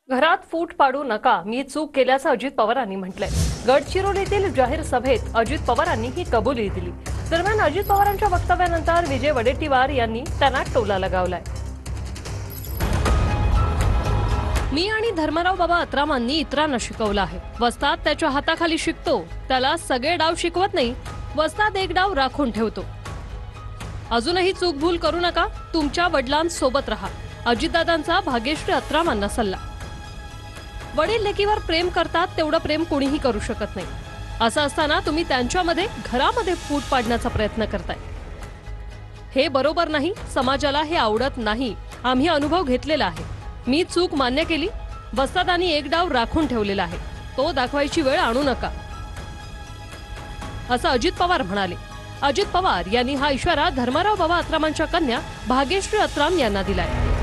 घरात फूट पाडू नका, मी चूक केल्याचं अजित पवारांनी म्हटलंय। गडचिरोलीतील जाहीर सभेत अजित पवारांनी ही कबुली दिली। दरम्यान अजित पवारांच्या वक्तव्यानंतर विजय वडेट्टीवार यांनी त्यांना टोला लगावलाय। मी आणि धर्मराव बाबा अत्रामांनी इतरांना शिकवलं आहे। वस्ताद त्याच्या हाताखाली शिकतो, त्याला सगळे डाव शिकवत नाही, वस्ताद एक डाव राखून ठेवतो। अजूनही चूक भूल करू नका, तुमच्या वडिलांसोबत राहा, अजितदादांचा भाग्यश्री अत्रामांना सल्ला। वडील लेकीवर प्रेम करतात तेवढं प्रेम कोणीही करू शकत नाही। असं असताना तुम्ही त्यांच्यामध्ये घरामध्ये फूट पाडण्याचा प्रयत्न करताय, हे बरोबर नाही। समाजाला हे आवडत नाही, आम्ही अनुभव घेतलेला आहे। मी चूक मान्य केली, वस्तादांनी एक डाव राखून ठेवलेला आहे, तो दाखवायची वेळ आणू नका, असं अजित पवार म्हणाले। अजित पवार यांनी हा इशारा धर्मराव बाबा अत्रामांच्या कन्या भाग्यश्री अत्राम यांना दिलाय।